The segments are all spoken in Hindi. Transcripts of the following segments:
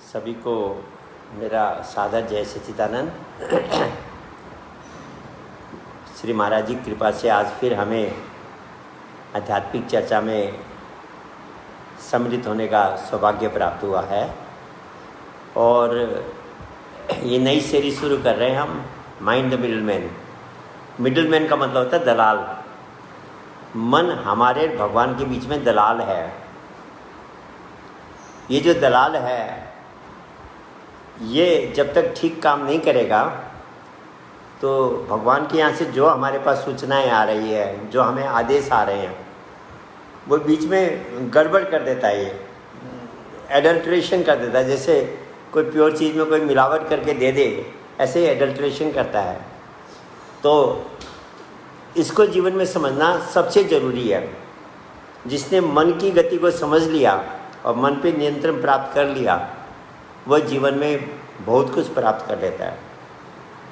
सभी को मेरा सादर जय सच्चिदानंद। श्री महाराज जी की कृपा से आज फिर हमें आध्यात्मिक चर्चा में सम्मिलित होने का सौभाग्य प्राप्त हुआ है और ये नई सीरीज शुरू कर रहे हैं हम, माइंड द मिडलमैन। मिडलमैन का मतलब होता है दलाल। मन हमारे भगवान के बीच में दलाल है। ये जो दलाल है ये जब तक ठीक काम नहीं करेगा तो भगवान के यहाँ से जो हमारे पास सूचनाएं आ रही है, जो हमें आदेश आ रहे हैं, वो बीच में गड़बड़ कर देता है। ये एडल्ट्रेशन कर देता है। जैसे कोई प्योर चीज़ में कोई मिलावट करके दे दे, ऐसे ही एडल्ट्रेशन करता है। तो इसको जीवन में समझना सबसे ज़रूरी है। जिसने मन की गति को समझ लिया और मन पे नियंत्रण प्राप्त कर लिया, वह जीवन में बहुत कुछ प्राप्त कर लेता है।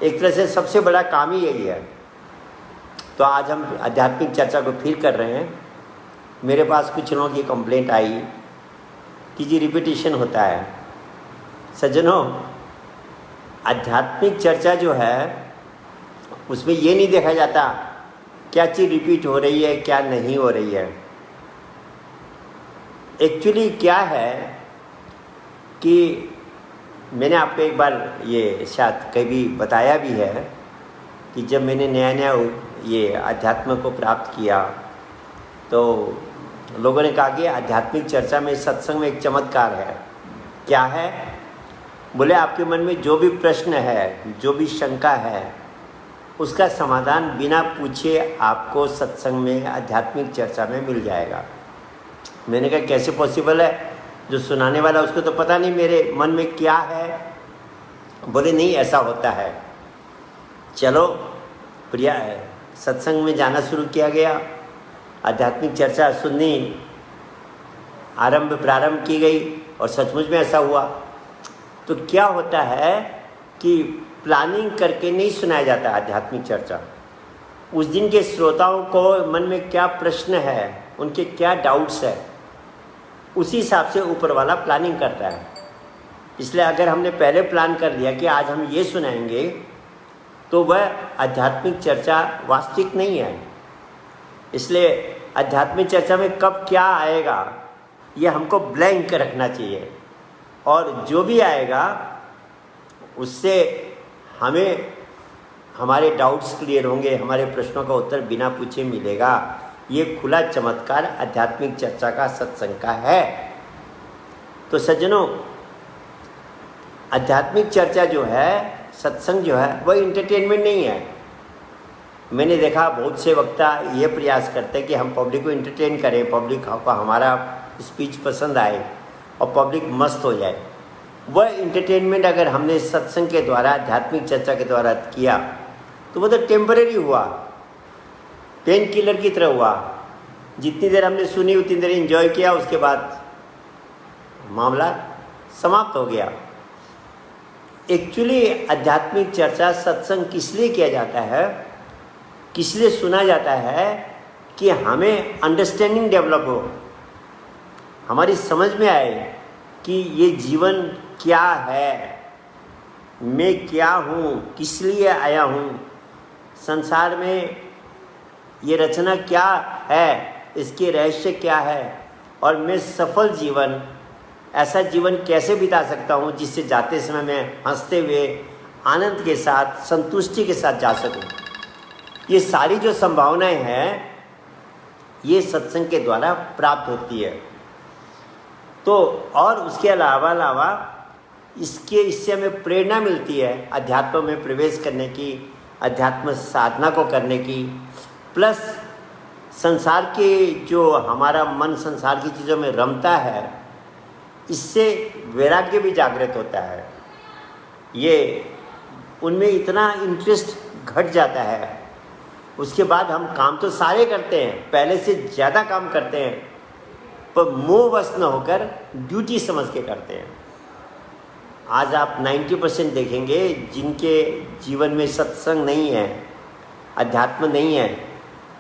एक तरह से सबसे बड़ा काम ही यही है। तो आज हम आध्यात्मिक चर्चा को फिर कर रहे हैं। मेरे पास कुछ लोगों की कंप्लेंट आई कि जी रिपीटिशन होता है। सज्जनों, आध्यात्मिक चर्चा जो है उसमें ये नहीं देखा जाता क्या चीज़ रिपीट हो रही है, क्या नहीं हो रही है। एक्चुअली क्या है कि मैंने आपको एक बार ये शायद कभी बताया भी है कि जब मैंने नया नया ये अध्यात्म को प्राप्त किया तो लोगों ने कहा कि आध्यात्मिक चर्चा में, सत्संग में एक चमत्कार है। क्या है? बोले आपके मन में जो भी प्रश्न है, जो भी शंका है, उसका समाधान बिना पूछे आपको सत्संग में, आध्यात्मिक चर्चा में मिल जाएगा। मैंने कहा कैसे पॉसिबल है? जो सुनाने वाला उसको तो पता नहीं मेरे मन में क्या है। बोले नहीं, ऐसा होता है। चलो प्रिया, सत्संग में जाना शुरू किया गया। आध्यात्मिक चर्चा सुननी प्रारंभ की गई और सचमुच में ऐसा हुआ। तो क्या होता है कि प्लानिंग करके नहीं सुनाया जाता आध्यात्मिक चर्चा। उस दिन के श्रोताओं को मन में क्या प्रश्न है, उनके क्या डाउट्स है, उसी हिसाब से ऊपर वाला प्लानिंग करता है। इसलिए अगर हमने पहले प्लान कर लिया कि आज हम ये सुनाएंगे, तो वह आध्यात्मिक चर्चा वास्तविक नहीं है। इसलिए आध्यात्मिक चर्चा में कब क्या आएगा ये हमको ब्लैंक रखना चाहिए, और जो भी आएगा उससे हमें हमारे डाउट्स क्लियर होंगे, हमारे प्रश्नों का उत्तर बिना पूछे मिलेगा। ये खुला चमत्कार आध्यात्मिक चर्चा का, सत्संग का है। तो सज्जनों, आध्यात्मिक चर्चा जो है, सत्संग जो है, वह इंटरटेनमेंट नहीं है। मैंने देखा बहुत से वक्ता ये प्रयास करते हैं कि हम पब्लिक को इंटरटेन करें, पब्लिक को हमारा स्पीच पसंद आए और पब्लिक मस्त हो जाए। वह इंटरटेनमेंट अगर हमने सत्संग के द्वारा, आध्यात्मिक चर्चा के द्वारा किया तो वो तो टेम्परेरी हुआ, पेन किलर की तरह हुआ। जितनी देर हमने सुनी उतनी देर एंजॉय किया, उसके बाद मामला समाप्त हो गया। एक्चुअली आध्यात्मिक चर्चा, सत्संग किस लिए किया जाता है, किस लिए सुना जाता है? कि हमें अंडरस्टैंडिंग डेवलप हो, हमारी समझ में आए कि ये जीवन क्या है, मैं क्या हूँ, किस लिए आया हूँ, संसार में ये रचना क्या है, इसके रहस्य क्या है, और मैं सफल जीवन, ऐसा जीवन कैसे बिता सकता हूँ जिससे जाते समय मैं हंसते हुए, आनंद के साथ, संतुष्टि के साथ जा सकूँ। ये सारी जो संभावनाएं हैं ये सत्संग के द्वारा प्राप्त होती है। तो और उसके अलावा इससे हमें प्रेरणा मिलती है अध्यात्म में प्रवेश करने की, अध्यात्म साधना को करने की। प्लस संसार के जो हमारा मन संसार की चीज़ों में रमता है, इससे वैराग्य भी जागृत होता है। ये उनमें इतना इंटरेस्ट घट जाता है। उसके बाद हम काम तो सारे करते हैं, पहले से ज़्यादा काम करते हैं, पर मोहवश न होकर ड्यूटी समझ के करते हैं। आज आप 90% देखेंगे जिनके जीवन में सत्संग नहीं है, अध्यात्म नहीं है,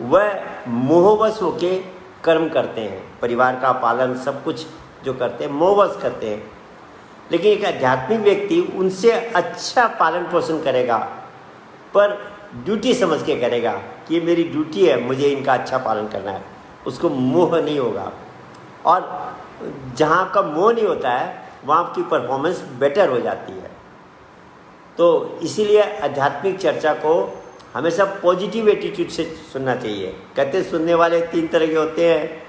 वह मोहवश होके कर्म करते हैं। परिवार का पालन, सब कुछ जो करते हैं मोहवश करते हैं। लेकिन एक आध्यात्मिक व्यक्ति उनसे अच्छा पालन पोषण करेगा, पर ड्यूटी समझ के करेगा कि ये मेरी ड्यूटी है, मुझे इनका अच्छा पालन करना है। उसको मोह नहीं होगा, और जहाँ आपका मोह नहीं होता है वहाँ आपकी परफॉर्मेंस बेटर हो जाती है। तो इसीलिए आध्यात्मिक चर्चा को हमेशा पॉजिटिव एटीट्यूड से सुनना चाहिए। कहते सुनने वाले 3 तरह के होते हैं।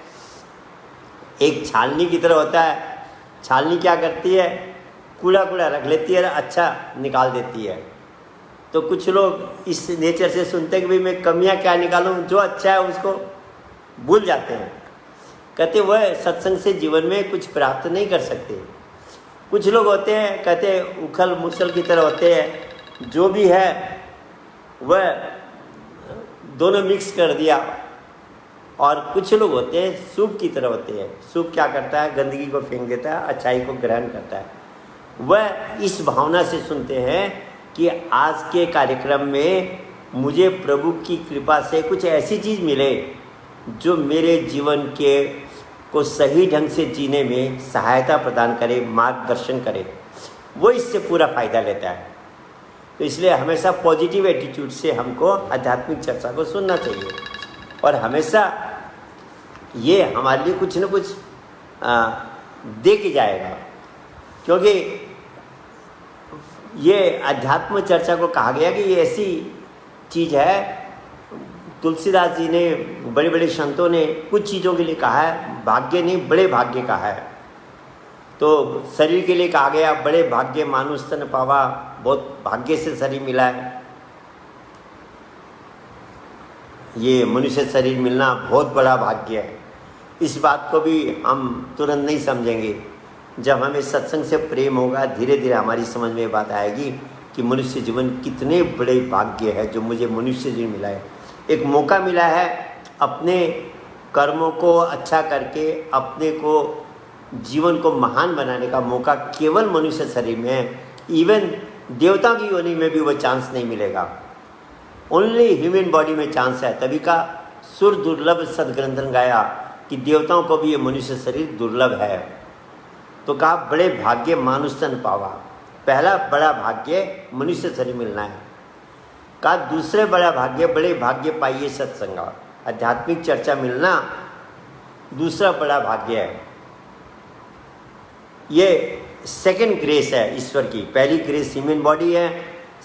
एक छालनी की तरह होता है। छालनी क्या करती है? कूड़ा कूड़ा रख लेती है, अच्छा निकाल देती है। तो कुछ लोग इस नेचर से सुनते हैं कि भाई मैं कमियां क्या निकालूं, जो अच्छा है उसको भूल जाते हैं। कहते वह सत्संग से जीवन में कुछ प्राप्त नहीं कर सकते। कुछ लोग होते हैं, कहते उखल मुसल की तरह होते हैं, जो भी है वह दोनों मिक्स कर दिया। और कुछ लोग होते हैं सूप की तरह होते हैं। सूप क्या करता है? गंदगी को फेंक देता है, अच्छाई को ग्रहण करता है। वह इस भावना से सुनते हैं कि आज के कार्यक्रम में मुझे प्रभु की कृपा से कुछ ऐसी चीज़ मिले जो मेरे जीवन के को सही ढंग से जीने में सहायता प्रदान करे, मार्गदर्शन करे। वो इससे पूरा फ़ायदा लेता है। तो इसलिए हमेशा पॉजिटिव एटीट्यूड से हमको आध्यात्मिक चर्चा को सुनना चाहिए, और हमेशा ये हमारे लिए कुछ न कुछ दे के जाएगा। क्योंकि ये अध्यात्म चर्चा को कहा गया कि ये ऐसी चीज़ है, तुलसीदास जी ने, बड़े बड़े संतों ने कुछ चीज़ों के लिए कहा है, भाग्य नहीं बड़े भाग्य कहा है। तो शरीर के लिए कहा गया बड़े भाग्य मानुष तन पावा, बहुत भाग्य से शरीर मिला है। ये मनुष्य शरीर मिलना बहुत बड़ा भाग्य है। इस बात को भी हम तुरंत नहीं समझेंगे। जब हमें सत्संग से प्रेम होगा, धीरे धीरे हमारी समझ में बात आएगी कि मनुष्य जीवन कितने बड़े भाग्य है जो मुझे मनुष्य जीवन मिला है। एक मौका मिला है अपने कर्मों को अच्छा करके अपने को जीवन को महान बनाने का मौका केवल मनुष्य शरीर में है। इवन देवता की योनि में भी वो चांस नहीं मिलेगा, ओनली ह्यूमन बॉडी में चांस है। तभी का सुर दुर्लभ सदग्रंथन गाया कि देवताओं को भी ये मनुष्य शरीर दुर्लभ है। तो कहा बड़े भाग्य मानुष तन पावा, पहला बड़ा भाग्य मनुष्य शरीर मिलना है। कहा दूसरे बड़ा भाग्य, बड़े भाग्य पाइए सत्संग, आध्यात्मिक चर्चा मिलना दूसरा बड़ा भाग्य है। ये सेकंड ग्रेस है ईश्वर की। पहली ग्रेस ह्यूमन बॉडी है,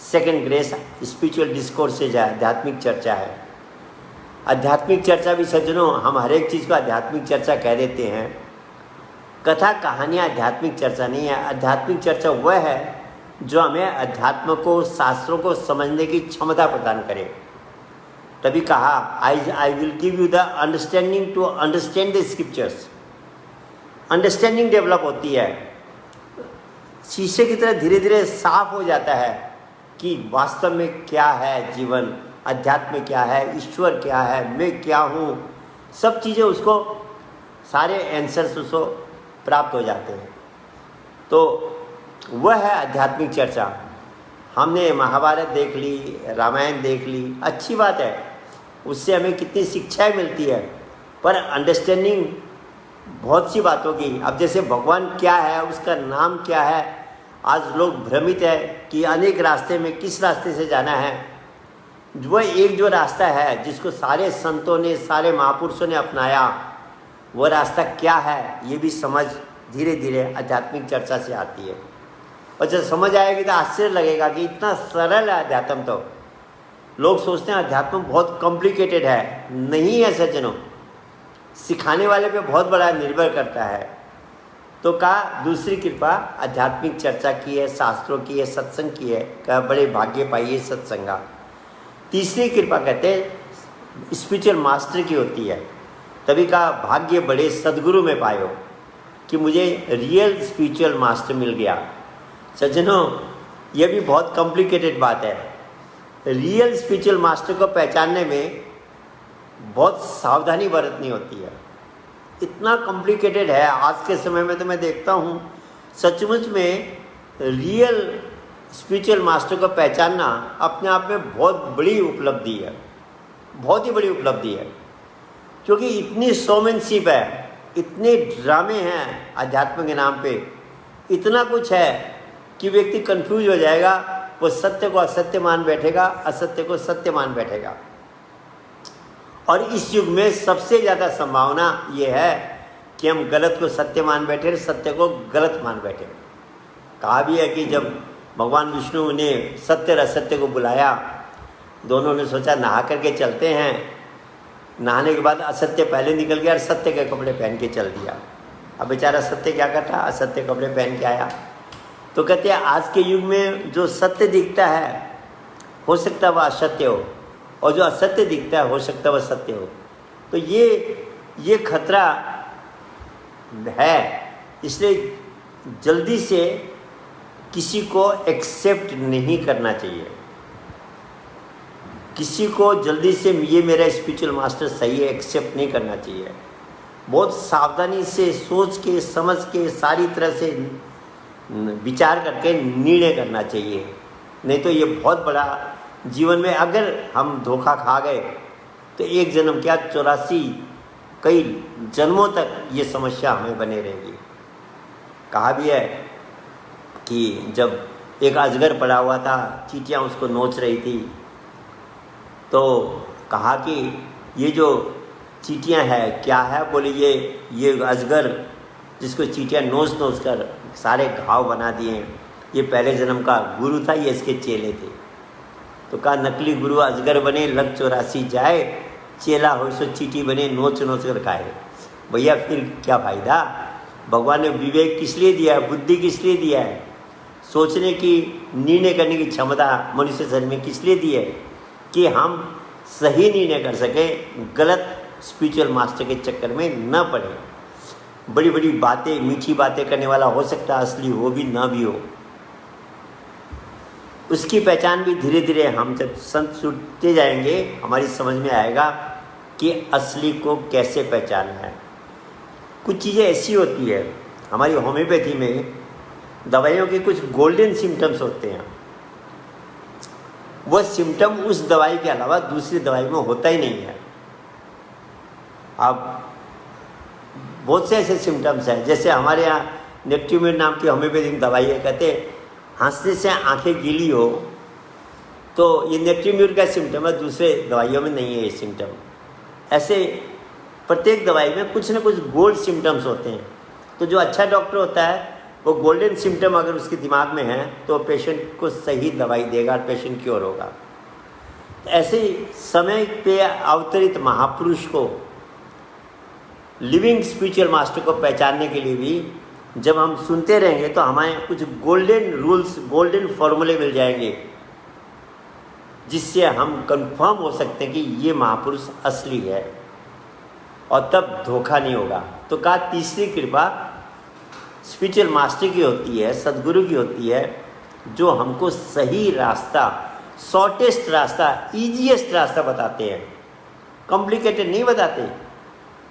सेकंड ग्रेस स्पिरिचुअल डिस्कोर्सेज है, आध्यात्मिक चर्चा है। आध्यात्मिक चर्चा भी सज्जनों, हम हर एक चीज़ को आध्यात्मिक चर्चा कह देते हैं। कथा कहानियाँ आध्यात्मिक चर्चा नहीं है। आध्यात्मिक चर्चा वह है जो हमें अध्यात्म को, शास्त्रों को समझने की क्षमता प्रदान करे। तभी कहा I will give you the understanding to understand the scriptures. Understanding develop होती है, शीशे की तरह धीरे धीरे साफ हो जाता है कि वास्तव में क्या है जीवन, अध्यात्म क्या है, ईश्वर क्या है, मैं क्या हूँ। सब चीज़ें उसको, सारे आंसर्स उसको प्राप्त हो जाते हैं। तो वह है आध्यात्मिक चर्चा। हमने महाभारत देख ली, रामायण देख ली, अच्छी बात है, उससे हमें कितनी शिक्षाएं मिलती है, पर अंडरस्टैंडिंग बहुत सी बातों की। अब जैसे भगवान क्या है, उसका नाम क्या है, आज लोग भ्रमित है कि अनेक रास्ते में किस रास्ते से जाना है। वह एक जो रास्ता है जिसको सारे संतों ने, सारे महापुरुषों ने अपनाया, वह रास्ता क्या है ये भी समझ धीरे धीरे आध्यात्मिक चर्चा से आती है। और जब समझ आएगी तो आश्चर्य लगेगा कि इतना सरल है अध्यात्म। तो लोग सोचते हैं अध्यात्म बहुत कॉम्प्लिकेटेड है, नहीं है सज्जनों। सिखाने वाले पे बहुत बड़ा निर्भर करता है। तो कहा दूसरी कृपा आध्यात्मिक चर्चा की है, शास्त्रों की है, सत्संग की है, कहा बड़े भाग्य पाइए सत्संगा। तीसरी कृपा कहते हैं स्पिरिचुअल मास्टर की होती है। तभी कहा भाग्य बड़े सदगुरु में पायो, कि मुझे रियल स्पिरिचुअल मास्टर मिल गया। सज्जनों, यह भी बहुत कॉम्प्लिकेटेड बात है। रियल स्पिरिचुअल मास्टर को पहचानने में बहुत सावधानी बरतनी होती है। इतना कॉम्प्लिकेटेड है आज के समय में। तो मैं देखता हूँ सचमुच में रियल स्पिरिचुअल मास्टर को पहचानना अपने आप में बहुत बड़ी उपलब्धि है, बहुत ही बड़ी उपलब्धि है। क्योंकि इतनी शोमैनशिप है, इतने ड्रामे हैं अध्यात्म के नाम पे इतना कुछ है कि व्यक्ति कंफ्यूज हो जाएगा, वो सत्य को असत्य मान बैठेगा, असत्य को सत्य मान बैठेगा। और इस युग में सबसे ज़्यादा संभावना ये है कि हम गलत को सत्य मान बैठे, सत्य को गलत मान बैठे। कहा भी है कि जब भगवान विष्णु ने सत्य और असत्य को बुलाया, दोनों ने सोचा नहा करके चलते हैं। नहाने के बाद असत्य पहले निकल गया और सत्य के कपड़े पहन के चल दिया। अब बेचारा सत्य क्या करता, असत्य कपड़े पहन के आया। तो कहते हैं आज के युग में जो सत्य दिखता है हो सकता है वह असत्य हो, और जो असत्य दिखता है हो सकता है वह सत्य हो। तो ये खतरा है। इसलिए जल्दी से किसी को एक्सेप्ट नहीं करना चाहिए। किसी को जल्दी से ये मेरा स्पिरिचुअल मास्टर सही है एक्सेप्ट नहीं करना चाहिए। बहुत सावधानी से सोच के समझ के सारी तरह से विचार करके निर्णय करना चाहिए। नहीं तो ये बहुत बड़ा जीवन में अगर हम धोखा खा गए तो एक जन्म क्या 84 कई जन्मों तक ये समस्या हमें बने रहेगी। कहा भी है कि जब एक अजगर पड़ा हुआ था, चींटियाँ उसको नोच रही थी, तो कहा कि ये जो चींटियाँ है क्या है, बोले ये अजगर जिसको चींटियाँ नोच कर सारे घाव बना दिए, ये पहले जन्म का गुरु था, ये इसके चेले थे। तो कहा नकली गुरु अजगर बने लग 84 जाए, चेला हो सो चींटी बने नोच कर खाए। भैया फिर क्या फ़ायदा। भगवान ने विवेक किस लिए दिया है, बुद्धि किस लिए दिया है, सोचने की निर्णय करने की क्षमता मनुष्य शरीर में किस लिए दी है कि हम सही निर्णय कर सकें, गलत स्पिरिचुअल मास्टर के चक्कर में न पड़े। बड़ी बड़ी बातें मीठी बातें करने वाला हो सकता है असली हो भी ना भी हो, उसकी पहचान भी धीरे धीरे हम जब संत सुनते जाएंगे हमारी समझ में आएगा कि असली को कैसे पहचानना है। कुछ चीज़ें ऐसी होती है हमारी होम्योपैथी में, दवाइयों के कुछ गोल्डन सिम्टम्स होते हैं। वह सिम्टम उस दवाई के अलावा दूसरी दवाई में होता ही नहीं है। अब बहुत से ऐसे सिम्टम्स हैं, जैसे हमारे यहाँ नेक्ट्यूमेट नाम की होम्योपैथिक दवाई है, कहते हैं हंसने से आंखें गीली हो, तो ये नेक्ट्यूमेट का सिम्टम है, दूसरे दवाइयों में नहीं है ये सिम्टम। ऐसे प्रत्येक दवाई में कुछ न कुछ गोल्ड सिम्टम्स होते हैं। तो जो अच्छा डॉक्टर होता है वो गोल्डन सिम्टम अगर उसके दिमाग में है तो पेशेंट को सही दवाई देगा और पेशेंट क्योर होगा। ऐसे समय पे अवतरित महापुरुष को, लिविंग स्पिरिचुअल मास्टर को पहचानने के लिए भी जब हम सुनते रहेंगे तो हमें कुछ गोल्डन रूल्स, गोल्डन फॉर्मूले मिल जाएंगे, जिससे हम कंफर्म हो सकते हैं कि ये महापुरुष असली है और तब धोखा नहीं होगा। तो कहा तीसरी कृपा स्पिरिचुअल मास्टर की होती है, सदगुरु की होती है, जो हमको सही रास्ता, शॉर्टेस्ट रास्ता, ईजीएस्ट रास्ता बताते हैं, कॉम्प्लिकेटेड नहीं बताते।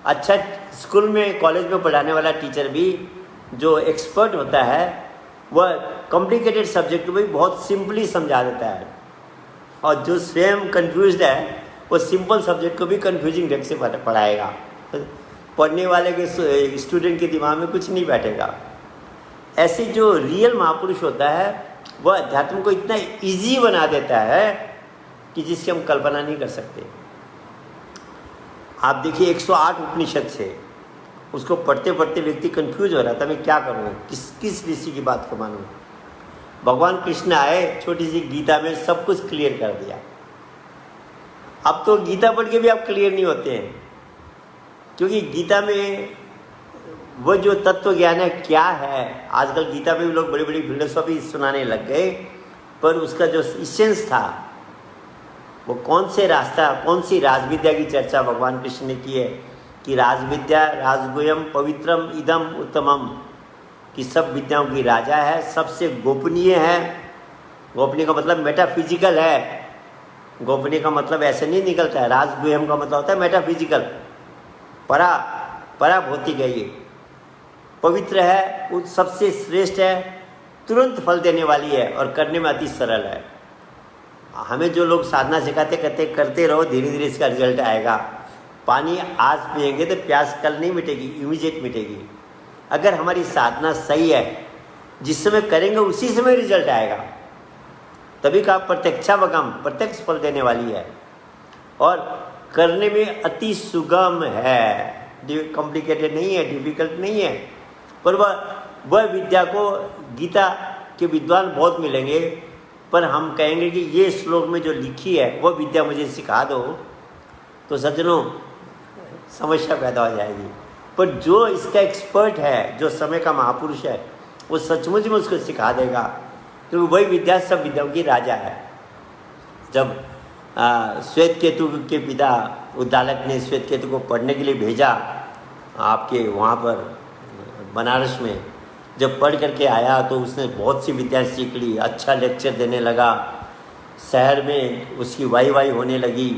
अच्छा स्कूल में कॉलेज में पढ़ाने वाला टीचर भी जो एक्सपर्ट होता है वह कॉम्प्लिकेटेड सब्जेक्ट को भी बहुत सिंपली समझा देता है, और जो स्वयं कन्फ्यूज्ड है वो सिंपल सब्जेक्ट को भी कन्फ्यूजिंग ढंग से पढ़ाएगा। पढ़ने वाले के स्टूडेंट के दिमाग में कुछ नहीं बैठेगा। ऐसे जो रियल महापुरुष होता है वह अध्यात्म को इतना इजी बना देता है कि जिसकी हम कल्पना नहीं कर सकते। आप देखिए 108 उपनिषद से, उसको पढ़ते पढ़ते व्यक्ति कंफ्यूज हो रहा था, मैं क्या करूँ, किस ऋषि की बात को मानूँ। भगवान कृष्ण आए, छोटी सी गीता में सब कुछ क्लियर कर दिया। अब तो गीता पढ़ के भी आप क्लियर नहीं होते हैं, क्योंकि गीता में वो जो तत्व ज्ञान है क्या है, आजकल गीता में भी लोग बड़ी बड़ी फिलोसॉफी सुनाने लग गए, पर उसका जो इसेंस था, वो कौन से रास्ता, कौन सी राजविद्या की चर्चा भगवान कृष्ण ने की है कि राजविद्या राजगुह्यम पवित्रम इदम उत्तमम, कि सब विद्याओं की राजा है, सबसे गोपनीय है। गोपनीय का मतलब मेटाफिजिकल है, गोपनीय का मतलब ऐसे नहीं निकलता है। राजगुह्यम का मतलब होता है मेटाफिजिकल, परा भौतिक है, ये पवित्र है, वो सबसे श्रेष्ठ है, तुरंत फल देने वाली है और करने में अति सरल है। हमें जो लोग साधना सिखाते कहते करते रहो, धीरे धीरे इसका रिजल्ट आएगा। पानी आज पिएंगे तो प्यास कल नहीं मिटेगी, इमीडिएट मिटेगी। अगर हमारी साधना सही है जिस समय करेंगे उसी समय रिजल्ट आएगा। तभी कहा प्रत्यक्षावगम, प्रत्यक्ष फल देने वाली है और करने में अति सुगम है, कॉम्प्लिकेटेड नहीं है, डिफिकल्ट नहीं है। पर वह विद्या को गीता के विद्वान बहुत मिलेंगे, पर हम कहेंगे कि ये श्लोक में जो लिखी है वह विद्या मुझे सिखा दो, तो सज्जनों समस्या पैदा हो जाएगी। पर जो इसका एक्सपर्ट है, जो समय का महापुरुष है, वो सचमुच में उसको सिखा देगा, क्योंकि वही विद्या सब विद्याओं की राजा है। जब श्वेत केतु के पिता उद्दालक ने श्वेत केतु को पढ़ने के लिए भेजा आपके वहाँ पर बनारस में, जब पढ़ करके आया तो उसने बहुत सी विद्या सीख ली, अच्छा लेक्चर देने लगा, शहर में उसकी वाई होने लगी।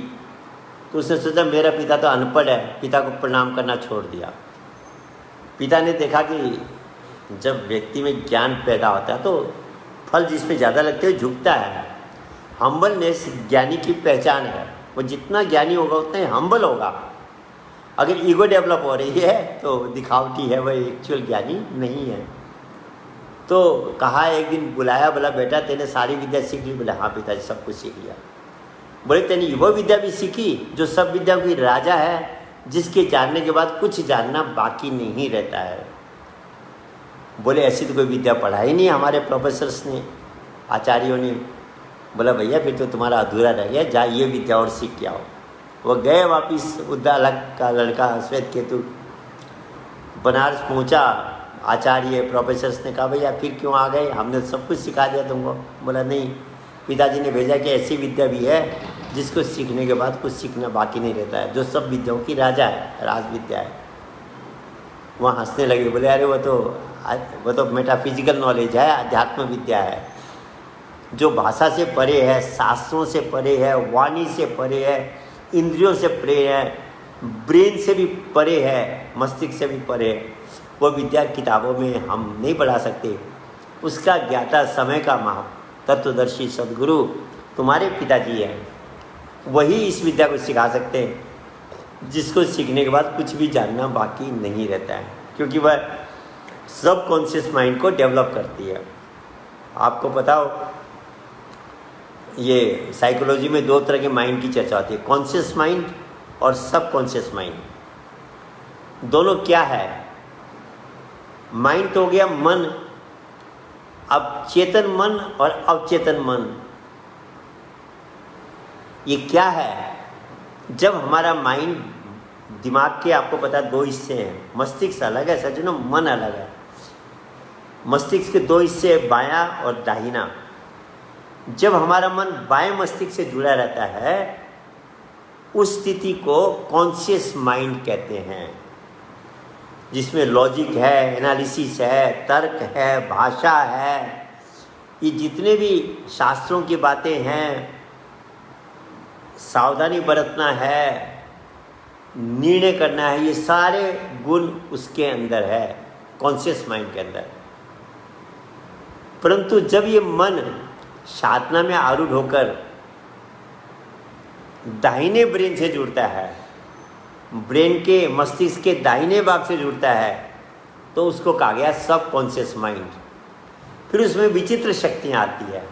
तो उसने सोचा मेरा पिता तो अनपढ़ है, पिता को प्रणाम करना छोड़ दिया। पिता ने देखा कि जब व्यक्ति में ज्ञान पैदा होता है तो फल जिस पे ज़्यादा लगते हैं झुकता है। हम्बलनेस ज्ञानी की पहचान है, वो जितना ज्ञानी होगा उतना ही हम्बल होगा। अगर ईगो डेवलप हो रही है तो दिखावटी है, वह एक्चुअल ज्ञानी नहीं है। तो कहा एक दिन बुलाया, बोला बेटा तेने सारी विद्या सीख ली? बोला हाँ पिताजी सब कुछ सीख लिया। बोले तेने वो विद्या भी सीखी जो सब विद्या की राजा है, जिसके जानने के बाद कुछ जानना बाकी नहीं रहता है? बोले ऐसी तो कोई विद्या पढ़ाई नहीं हमारे प्रोफेसर्स ने, आचार्यों ने। बोला भैया फिर तो तुम्हारा अधूरा रह गया, जा ये विद्या और सीख के आओ। वो गए वापिस, उद्दालक का लड़का श्वेत केतु बनारस पहुंचा। आचार्य प्रोफेसर्स ने कहा भैया फिर क्यों आ गए, हमने सब कुछ सिखा दिया तुमको। बोला नहीं, पिताजी ने भेजा कि ऐसी विद्या भी है जिसको सीखने के बाद कुछ सीखना बाकी नहीं रहता है, जो सब विद्याओं की राजा है, राज विद्या है। वहाँ हंसने लगे, बोले अरे वो तो मेटाफिजिकल नॉलेज है, अध्यात्म विद्या है, जो भाषा से परे है, शास्त्रों से परे है, वाणी से परे है, इंद्रियों से परे है, ब्रेन से भी परे है, मस्तिष्क से भी परे है। वो विद्या किताबों में हम नहीं पढ़ा सकते। उसका ज्ञाता समय का महा तत्वदर्शी सदगुरु तुम्हारे पिताजी हैं, वही इस विद्या को सिखा सकते हैं, जिसको सीखने के बाद कुछ भी जानना बाकी नहीं रहता है, क्योंकि वह सब कॉन्शियस माइंड को डेवलप करती है। आपको पता हो ये साइकोलॉजी में दो तरह के माइंड की चर्चा होती है, कॉन्शियस माइंड और सब कॉन्शियस माइंड। दोनों क्या है? माइंड तो हो गया मन, अब चेतन मन और अवचेतन मन। ये क्या है? जब हमारा माइंड, दिमाग के आपको पता है दो हिस्से हैं, मस्तिष्क अलग है सज्जनों, मन अलग है। मस्तिष्क के दो हिस्से हैं, बायां और दाहिना। जब हमारा मन बाएं मस्तिष्क से जुड़ा रहता है उस स्थिति को कॉन्शियस माइंड कहते हैं, जिसमें लॉजिक है, एनालिसिस है, तर्क है, भाषा है, ये जितने भी शास्त्रों की बातें हैं, सावधानी बरतना है, निर्णय करना है, ये सारे गुण उसके अंदर है, कॉन्शियस माइंड के अंदर। परंतु जब ये मन साधना में आरूढ़ होकर दाहिने ब्रेन से जुड़ता है, ब्रेन के मस्तिष्क के दाहिने भाग से जुड़ता है, तो उसको कहा गया सब कॉन्शियस माइंड। फिर उसमें विचित्र शक्तियाँ आती है,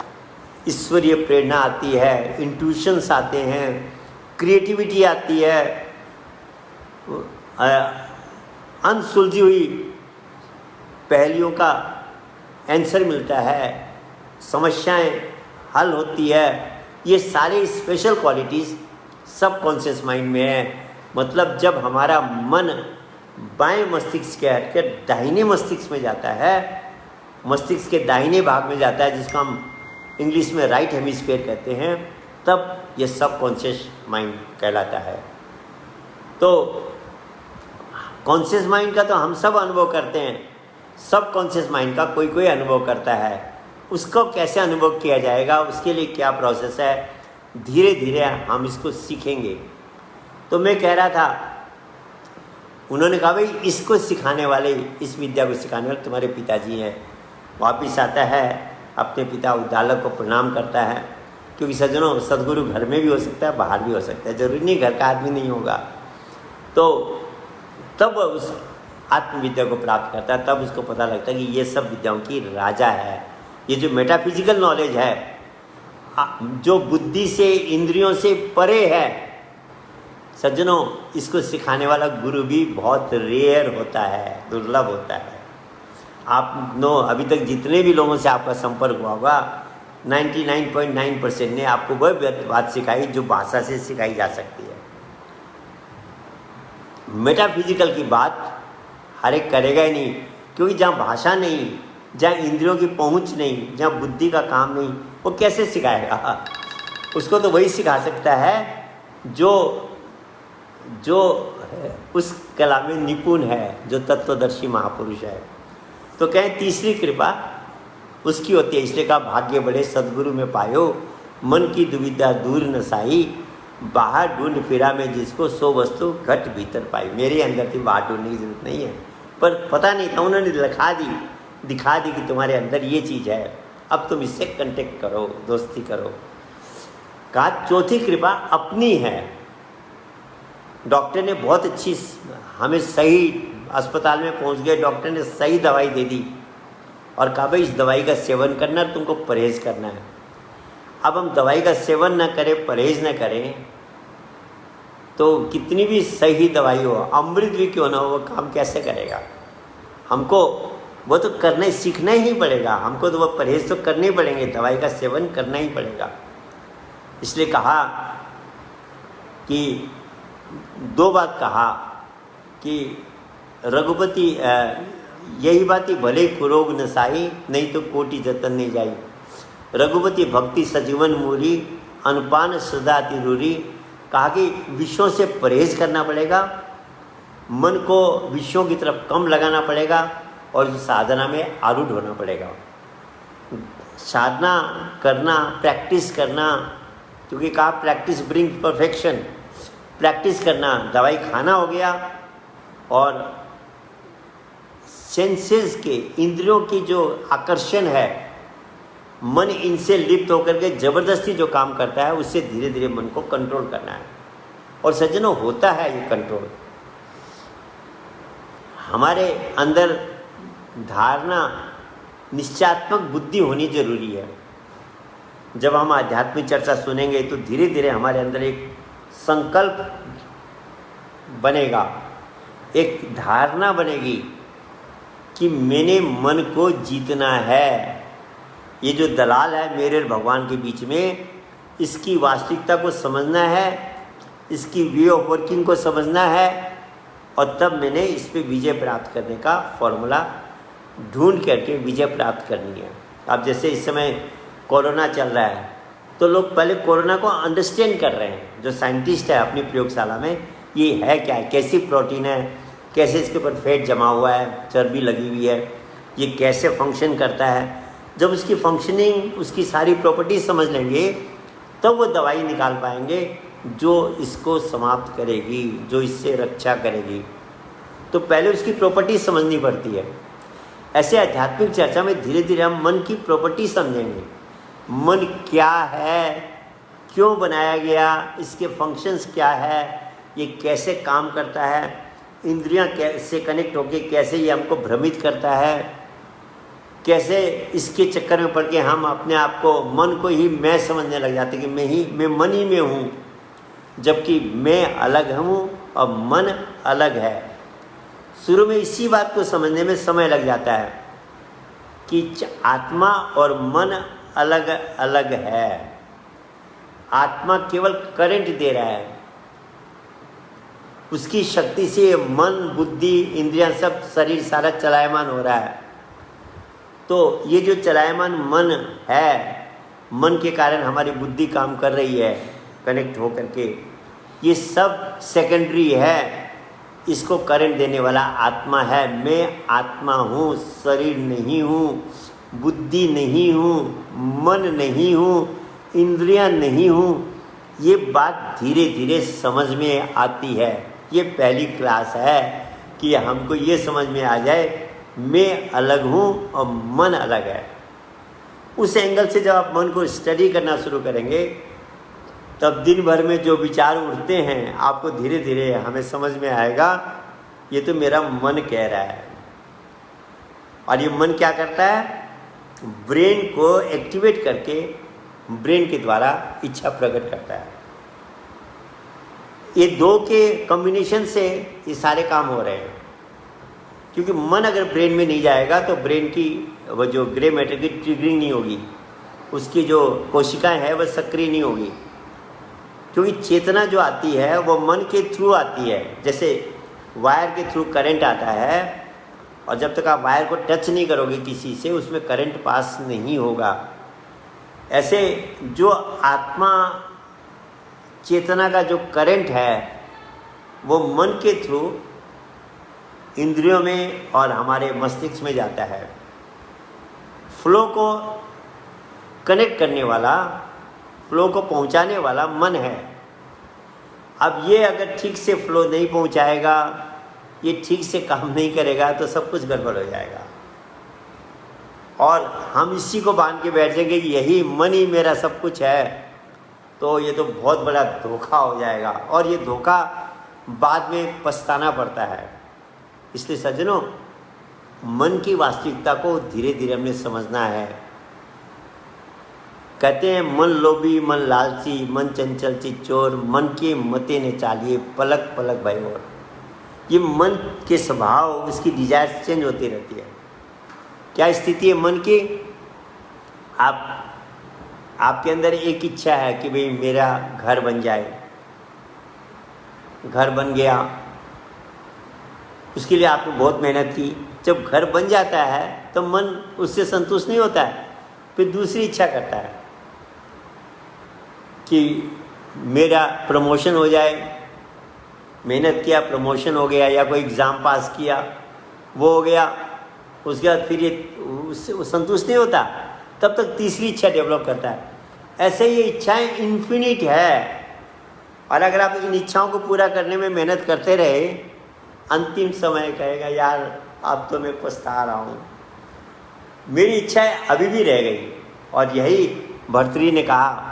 ईश्वरीय प्रेरणा आती है, इंट्यूशंस आते हैं, क्रिएटिविटी आती है, अनसुलझी हुई पहेलियों का आंसर मिलता है, समस्याएं हल होती है। ये सारे स्पेशल क्वालिटीज़ सब कॉन्शियस माइंड में है। मतलब जब हमारा मन बाएं मस्तिष्क के हटकर दाहिने मस्तिष्क में जाता है, मस्तिष्क के दाहिने भाग में जाता है, जिसको हम इंग्लिश में राइट हेमिस्फीयर कहते हैं, तब ये सब कॉन्शियस माइंड कहलाता है। तो कॉन्शियस माइंड का तो हम सब अनुभव करते हैं, सब कॉन्शियस माइंड का कोई कोई अनुभव करता है। उसको कैसे अनुभव किया जाएगा, उसके लिए क्या प्रोसेस है, धीरे धीरे हम इसको सीखेंगे। तो मैं कह रहा था, उन्होंने कहा भाई इसको सिखाने वाले, इस विद्या को सिखाने वाले तुम्हारे पिताजी हैं। वापिस आता है, अपने पिता उद्दालक को प्रणाम करता है, क्योंकि सज्जनों सदगुरु घर में भी हो सकता है, बाहर भी हो सकता है, जरूरी नहीं घर का आदमी नहीं होगा। तो तब उस आत्मविद्या को प्राप्त करता है, तब उसको पता लगता है कि ये सब विद्याओं की राजा है। ये जो मेटाफिजिकल नॉलेज है, जो बुद्धि से, इंद्रियों से परे है, सज्जनों, इसको सिखाने वाला गुरु भी बहुत रेयर होता है, दुर्लभ होता है। आप नो, अभी तक जितने भी लोगों से आपका संपर्क हुआ होगा, 99.9% ने आपको वह बात सिखाई जो भाषा से सिखाई जा सकती है। मेटाफिजिकल की बात हर एक करेगा ही नहीं, क्योंकि जहाँ भाषा नहीं, जहाँ इंद्रियों की पहुँच नहीं, जहाँ बुद्धि का काम नहीं, वो कैसे सिखाएगा? उसको तो वही सिखा सकता है जो उस कला में निपुण है, जो तत्वदर्शी महापुरुष है। तो कहें तीसरी कृपा उसकी होती है, इसलिए कहा भाग्य बड़े सदगुरु में पायो, मन की दुविधा दूर न साई, बाहर ढूंढ फिरा में जिसको सो वस्तु घट भीतर पाई। मेरे अंदर थी, बाहर ढूंढने की जरूरत नहीं है, पर पता नहीं था, उन्होंने दिखा दी कि तुम्हारे अंदर ये चीज़ है, अब तुम इससे कांटेक्ट करो, दोस्ती करो। कहा चौथी कृपा अपनी है। डॉक्टर ने बहुत अच्छी, हमें सही अस्पताल में पहुंच गए, डॉक्टर ने सही दवाई दे दी और कहा भाई इस दवाई का सेवन करना, तुमको परहेज करना है। अब हम दवाई का सेवन न करें, परहेज न करें, तो कितनी भी सही दवाई हो, अमृत भी क्यों ना हो, वो काम कैसे करेगा? हमको वो तो करना ही, सीखना ही पड़ेगा, हमको तो वो परहेज तो करने ही पड़ेंगे, दवाई का सेवन करना ही पड़ेगा। इसलिए कहा कि दो बात कहा कि रघुपति यही बात ही भले कुरोग न साई, नहीं तो कोटि जतन नहीं जाई। रघुपति भक्ति सजीवन मूरी, अनुपान सदा तिरूरी। कहा कि विषयों से परहेज करना पड़ेगा, मन को विषयों की तरफ कम लगाना पड़ेगा और साधना में आरूढ़ होना पड़ेगा। साधना करना, प्रैक्टिस करना, क्योंकि कहा प्रैक्टिस ब्रिंग परफेक्शन। प्रैक्टिस करना, दवाई खाना हो गया, और सेंसेस के, इंद्रियों की जो आकर्षण है, मन इनसे लिप्त होकर के जबरदस्ती जो काम करता है, उससे धीरे धीरे मन को कंट्रोल करना है। और सज्जनों, होता है ये कंट्रोल। हमारे अंदर धारणा, निश्चयात्मक बुद्धि होनी जरूरी है। जब हम आध्यात्मिक चर्चा सुनेंगे तो धीरे धीरे हमारे अंदर एक संकल्प बनेगा, एक धारणा बनेगी कि मैंने मन को जीतना है। ये जो दलाल है मेरे और भगवान के बीच में, इसकी वास्तविकता को समझना है, इसकी वे ऑफ वर्किंग को समझना है, और तब मैंने इस पर विजय प्राप्त करने का फॉर्मूला ढूंढ करके विजय प्राप्त करनी है। अब जैसे इस समय कोरोना चल रहा है, तो लोग पहले कोरोना को अंडरस्टैंड कर रहे हैं। जो साइंटिस्ट है अपनी प्रयोगशाला में, ये है क्या है, कैसी प्रोटीन है, कैसे इसके ऊपर फैट जमा हुआ है, चर्बी लगी हुई है, ये कैसे फंक्शन करता है। जब उसकी फंक्शनिंग, उसकी सारी प्रॉपर्टीज समझ लेंगे, तब वो दवाई निकाल पाएंगे जो इसको समाप्त करेगी, जो इससे रक्षा करेगी। तो पहले उसकी प्रॉपर्टी समझनी पड़ती है। ऐसे आध्यात्मिक चर्चा में धीरे धीरे हम मन की प्रॉपर्टी समझेंगे। मन क्या है, क्यों बनाया गया, इसके फंक्शंस क्या है, ये कैसे काम करता है, इंद्रियां कैसे कनेक्ट होके कैसे ये हमको भ्रमित करता है, कैसे इसके चक्कर में पड़ के हम अपने आप को, मन को ही मैं समझने लग जाते कि मैं मन ही में हूँ, जबकि मैं अलग हूँ और मन अलग है। शुरू में इसी बात को समझने में समय लग जाता है कि आत्मा और मन अलग अलग है। आत्मा केवल करंट दे रहा है, उसकी शक्ति से मन, बुद्धि, इंद्रियां, सब शरीर सारा चलायमान हो रहा है। तो ये जो चलायमान मन है, मन के कारण हमारी बुद्धि काम कर रही है कनेक्ट हो करके, ये सब सेकेंडरी है। इसको करंट देने वाला आत्मा है। मैं आत्मा हूँ, शरीर नहीं हूँ, बुद्धि नहीं हूँ, मन नहीं हूँ, इंद्रियां नहीं हूँ। ये बात धीरे धीरे समझ में आती है। ये पहली क्लास है कि हमको ये समझ में आ जाए मैं अलग हूँ और मन अलग है। उस एंगल से जब आप मन को स्टडी करना शुरू करेंगे, तब दिन भर में जो विचार उठते हैं, आपको धीरे धीरे हमें समझ में आएगा ये तो मेरा मन कह रहा है। और ये मन क्या करता है? ब्रेन को एक्टिवेट करके ब्रेन के द्वारा इच्छा प्रकट करता है। ये दो के कॉम्बिनेशन से ये सारे काम हो रहे हैं। क्योंकि मन अगर ब्रेन में नहीं जाएगा तो ब्रेन की वो जो ग्रे मैटर की ट्रिगरिंग नहीं होगी, उसकी जो कोशिकाएं हैं वह सक्रिय नहीं होगी। क्योंकि चेतना जो आती है वो मन के थ्रू आती है। जैसे वायर के थ्रू करंट आता है, और जब तक आप वायर को टच नहीं करोगे किसी से, उसमें करंट पास नहीं होगा। ऐसे जो आत्मा चेतना का जो करंट है वो मन के थ्रू इंद्रियों में और हमारे मस्तिष्क में जाता है। फ्लो को कनेक्ट करने वाला, फ्लो को पहुंचाने वाला मन है। अब ये अगर ठीक से फ्लो नहीं पहुंचाएगा, ये ठीक से काम नहीं करेगा तो सब कुछ गड़बड़ हो जाएगा। और हम इसी को बांध के बैठ जाएंगे कि यही मन ही मेरा सब कुछ है, तो ये तो बहुत बड़ा धोखा हो जाएगा। और ये धोखा बाद में पछताना पड़ता है। इसलिए सज्जनों, मन की वास्तविकता को धीरे धीरे हमने समझना है। कहते हैं मन लोभी, मन लालची, मन चंचल चित चोर, मन के मते ने चालिए पलक पलक भय और। ये मन के स्वभाव, उसकी डिजायर चेंज होती रहती है। क्या स्थिति है मन की? आपके अंदर एक इच्छा है कि भाई मेरा घर बन जाए। घर बन गया, उसके लिए आपने बहुत मेहनत की। जब घर बन जाता है तो मन उससे संतुष्ट नहीं होता है, फिर दूसरी इच्छा करता है कि मेरा प्रमोशन हो जाए। मेहनत किया, प्रमोशन हो गया, या कोई एग्ज़ाम पास किया, वो हो गया। उसके बाद फिर ये उससे वो संतुष्ट नहीं होता, तब तक तीसरी इच्छा डेवलप करता है। ऐसे ये इच्छाएं इन्फिनिट है। और अगर आप इन इच्छाओं को पूरा करने में मेहनत करते रहे, अंतिम समय कहेगा यार अब तो मैं पछता रहा हूँ, मेरी इच्छाएं अभी भी रह गई। और यही भर्तृहरि ने कहा,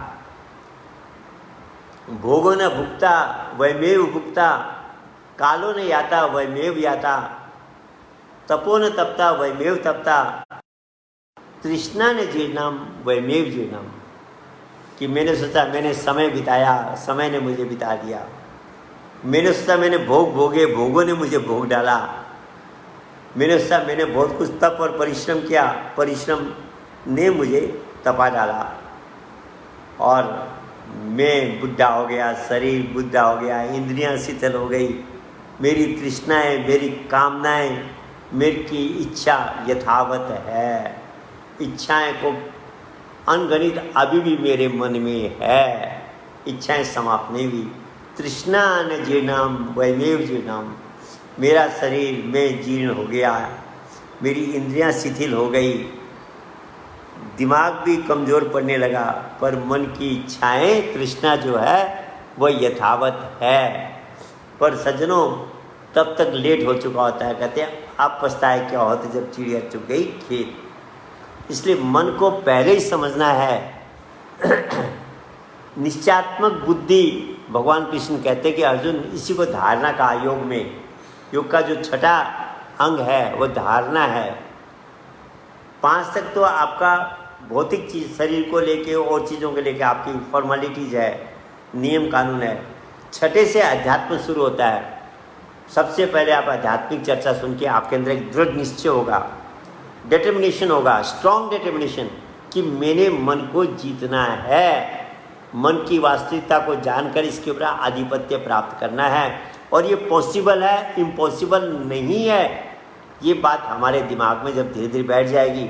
भोगो न भुक्ता वैमेव भुक्ता, कालो न याता वैमेव याता, तपो न तपता वैमेव तपता, तृष्णा ने जीर्णम वैमेव जीर्णम। कि मैंने सोचा मैंने समय बिताया, समय ने मुझे बिता दिया। मैंने सोचा मैंने भोग भोगे, भोगों ने मुझे भोग डाला। मैंने सोचा मैंने बहुत कुछ तप और परिश्रम किया, परिश्रम ने मुझे तपा डाला। और मैं बुढ़ा हो गया, शरीर बुढ़ा हो गया, इंद्रियां शिथिल हो गई, मेरी तृष्णाएं, मेरी कामनाएं, मेरी इच्छा यथावत है। इच्छाएं को अनगणित अभी भी मेरे मन में है, इच्छाएं समाप्त नहीं हुई। तृष्णा न जीर्णम वैमेव जीर्णम, मेरा शरीर में जीर्ण हो गया, मेरी इंद्रियां शिथिल हो गई, दिमाग भी कमज़ोर पड़ने लगा, पर मन की इच्छाएं, तृष्णा जो है वह यथावत है। पर सज्जनों, तब तक लेट हो चुका होता है। कहते हैं आप पछताए क्या होते जब चिड़िया चुग गई खेत। इसलिए मन को पहले ही समझना है। निश्चयात्मक बुद्धि, भगवान कृष्ण कहते हैं कि अर्जुन इसी को धारणा का, योग में, योग का जो छठा अंग है वो धारणा है। 5 तक तो आपका भौतिक चीज़, शरीर को लेके और चीज़ों को लेके आपकी फॉर्मेलिटीज़ है, नियम कानून है। छठे से अध्यात्म शुरू होता है। सबसे पहले आप आध्यात्मिक चर्चा सुन के आपके अंदर एक दृढ़ निश्चय होगा, डिटर्मिनेशन होगा, स्ट्रॉन्ग डिटर्मिनेशन कि मैंने मन को जीतना है, मन की वास्तविकता को जानकर इसके ऊपर आधिपत्य प्राप्त करना है। और ये पॉसिबल है, इम्पॉसिबल नहीं है। ये बात हमारे दिमाग में जब धीरे धीरे बैठ जाएगी,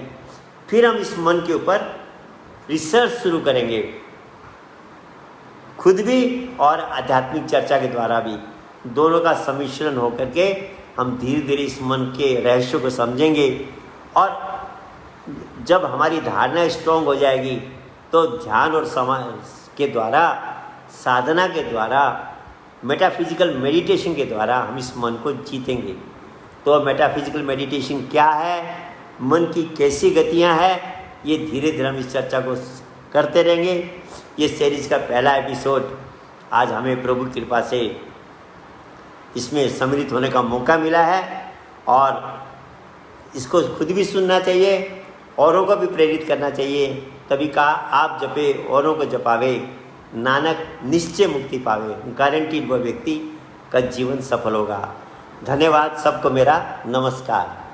फिर हम इस मन के ऊपर रिसर्च शुरू करेंगे, खुद भी और आध्यात्मिक चर्चा के द्वारा भी। दोनों का सम्मिश्रण होकर के हम धीरे धीरे इस मन के रहस्य को समझेंगे। और जब हमारी धारणा स्ट्रॉन्ग हो जाएगी तो ध्यान और समाज के द्वारा, साधना के द्वारा, मेटाफिजिकल मेडिटेशन के द्वारा हम इस मन को जीतेंगे। तो मेटाफिजिकल मेडिटेशन क्या है, मन की कैसी गतियां हैं, ये धीरे धीरे हम इस चर्चा को करते रहेंगे। ये सीरीज का पहला एपिसोड आज हमें प्रभु कृपा से इसमें सम्मिलित होने का मौका मिला है और इसको खुद भी सुनना चाहिए, औरों को भी प्रेरित करना चाहिए। तभी कहा आप जपे औरों को जपावे, नानक निश्चय मुक्ति पावे। गारंटीड वह व्यक्ति का जीवन सफल होगा। धन्यवाद सबको, मेरा नमस्कार।